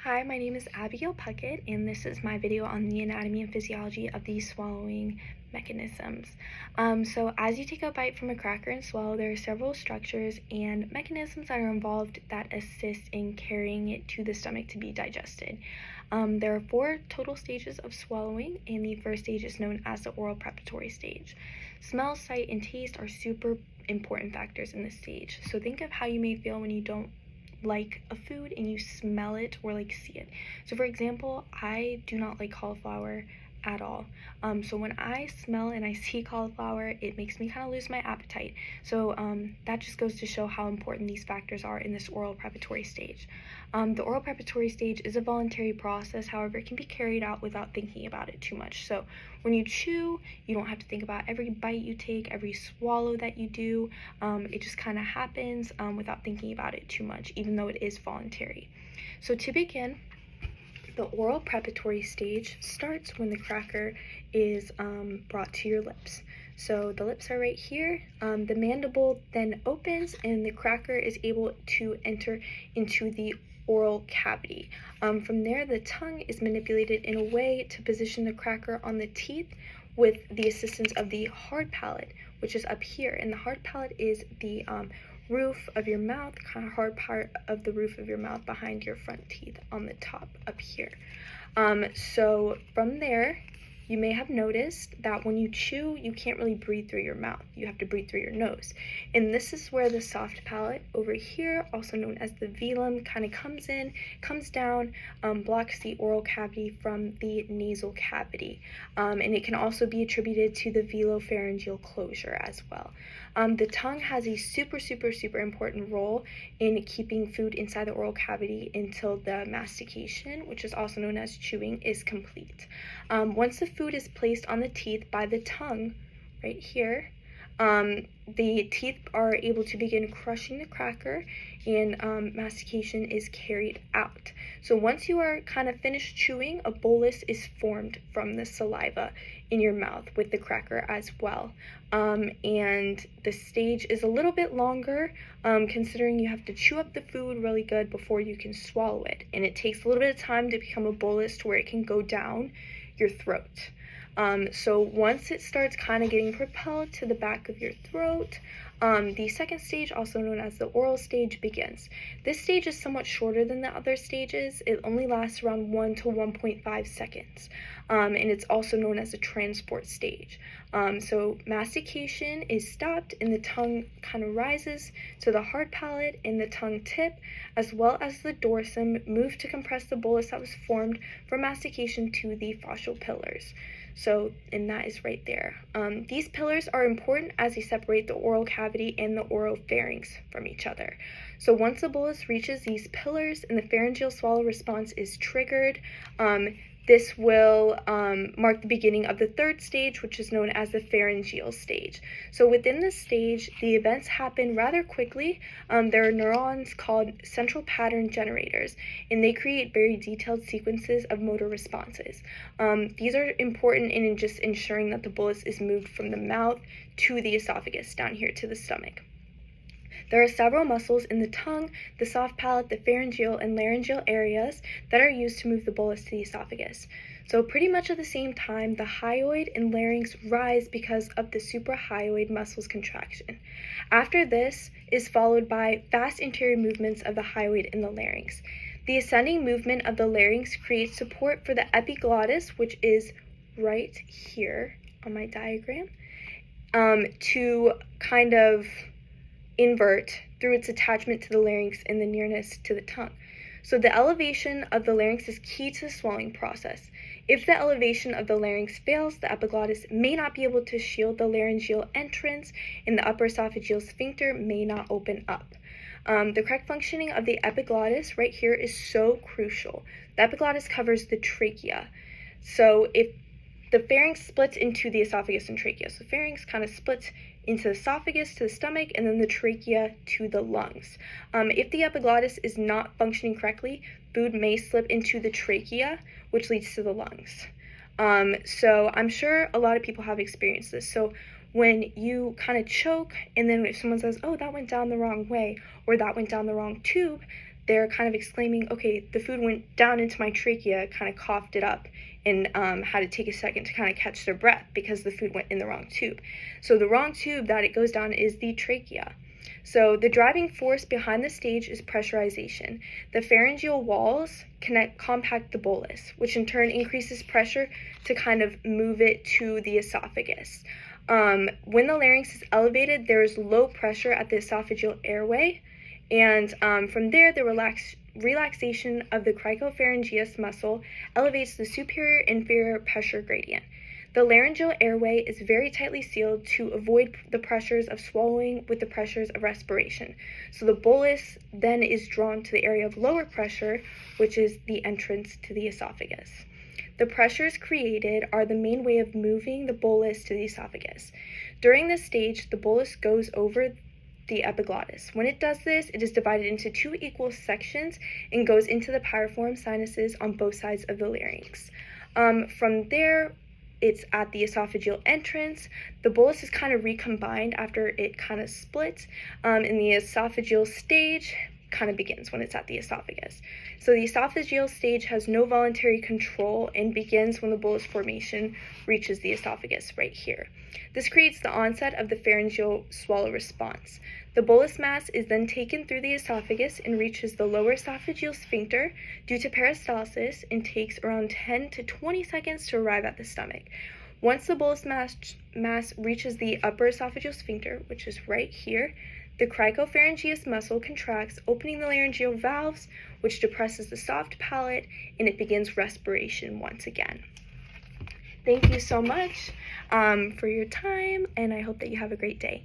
Hi, my name is Abigail Puckett, and this is my video on the anatomy and physiology of the swallowing mechanisms. So as you take a bite from a cracker and swallow, there are several structures and mechanisms that are involved that assist in carrying it to the stomach to be digested. There are 4 total stages of swallowing, and the first stage is known as the oral preparatory stage. Smell, sight, and taste are super important factors in this stage. So think of how you may feel when you don't like a food and you smell it or like see it. So for example, I do not like cauliflower at all. So when I smell and I see cauliflower, it makes me kind of lose my appetite. So that just goes to show how important these factors are in this oral preparatory stage. The oral preparatory stage is a voluntary process, however, it can be carried out without thinking about it too much. So when you chew, you don't have to think about every bite you take, every swallow that you do. It just kind of happens without thinking about it too much, even though it is voluntary. So to begin, the oral preparatory stage starts when the cracker is brought to your lips. So the lips are right here. The mandible then opens and the cracker is able to enter into the oral cavity. From there, the tongue is manipulated in a way to position the cracker on the teeth with the assistance of the hard palate, which is up here. And the hard palate is the roof of your mouth, kind of hard part of the roof of your mouth behind your front teeth on the top up here. So from there, you may have noticed that when you chew, you can't really breathe through your mouth. You have to breathe through your nose. And this is where the soft palate over here, also known as the velum, kind of comes in, comes down, blocks the oral cavity from the nasal cavity. And it can also be attributed to the velopharyngeal closure as well. The tongue has a super important role in keeping food inside the oral cavity until the mastication, which is also known as chewing, is complete. Once the food is placed on the teeth by the tongue, right here, the teeth are able to begin crushing the cracker and mastication is carried out. So once you are kind of finished chewing, a bolus is formed from the saliva in your mouth with the cracker as well. And the stage is a little bit longer, considering you have to chew up the food really good before you can swallow it. And it takes a little bit of time to become a bolus to where it can go down your throat. So once it starts kind of getting propelled to the back of your throat, the second stage, also known as the oral stage, begins. This stage is somewhat shorter than the other stages. It only lasts around 1 to 1.5 seconds, and it's also known as the transport stage. So mastication is stopped and the tongue kind of rises to the hard palate and the tongue tip, as well as the dorsum, move to compress the bolus that was formed from mastication to the fascial pillars. So, and that is right there. These pillars are important as they separate the oral cavity and the oropharynx from each other. So once the bolus reaches these pillars and the pharyngeal swallow response is triggered, this will mark the beginning of the third stage, which is known as the pharyngeal stage. So within this stage, the events happen rather quickly. There are neurons called central pattern generators, and they create very detailed sequences of motor responses. These are important in just ensuring that the bolus is moved from the mouth to the esophagus, down here to the stomach. There are several muscles in the tongue, the soft palate, the pharyngeal, and laryngeal areas that are used to move the bolus to the esophagus. So pretty much at the same time, the hyoid and larynx rise because of the suprahyoid muscles contraction. After this is followed by fast anterior movements of the hyoid and the larynx. The ascending movement of the larynx creates support for the epiglottis, which is right here on my diagram, to kind of invert through its attachment to the larynx and the nearness to the tongue. So the elevation of the larynx is key to the swallowing process. If the elevation of the larynx fails, the epiglottis may not be able to shield the laryngeal entrance and the upper esophageal sphincter may not open up. The correct functioning of the epiglottis right here is so crucial. The epiglottis covers the trachea. So if the pharynx splits into the esophagus and trachea, so pharynx kind of splits into the esophagus to the stomach and then the trachea to the lungs. If the epiglottis is not functioning correctly, food may slip into the trachea, which leads to the lungs. So I'm sure a lot of people have experienced this. So when you kind of choke and then if someone says, oh, that went down the wrong way or that went down the wrong tube, they're kind of exclaiming, okay, the food went down into my trachea, kind of coughed it up, and had to take a second to kind of catch their breath because the food went in the wrong tube. So the wrong tube that it goes down is the trachea. So the driving force behind the stage is pressurization. The pharyngeal walls compact the bolus, which in turn increases pressure to kind of move it to the esophagus. When the larynx is elevated, there is low pressure at the esophageal airway, and from there, the relaxation of the cricopharyngeus muscle elevates the superior-inferior pressure gradient. The laryngeal airway is very tightly sealed to avoid the pressures of swallowing with the pressures of respiration. So the bolus then is drawn to the area of lower pressure, which is the entrance to the esophagus. The pressures created are the main way of moving the bolus to the esophagus. During this stage, the bolus goes over the epiglottis. When it does this, it is divided into two equal sections and goes into the piriform sinuses on both sides of the larynx. From there, it's at the esophageal entrance. The bolus is kind of recombined after it kind of splits, and the esophageal stage kind of begins when it's at the esophagus. So the esophageal stage has no voluntary control and begins when the bolus formation reaches the esophagus right here. This creates the onset of the pharyngeal swallow response. The bolus mass is then taken through the esophagus and reaches the lower esophageal sphincter due to peristalsis and takes around 10 to 20 seconds to arrive at the stomach. Once the bolus mass reaches the upper esophageal sphincter, which is right here, the cricopharyngeus muscle contracts, opening the laryngeal valves, which depresses the soft palate, and it begins respiration once again. Thank you so much for your time, and I hope that you have a great day.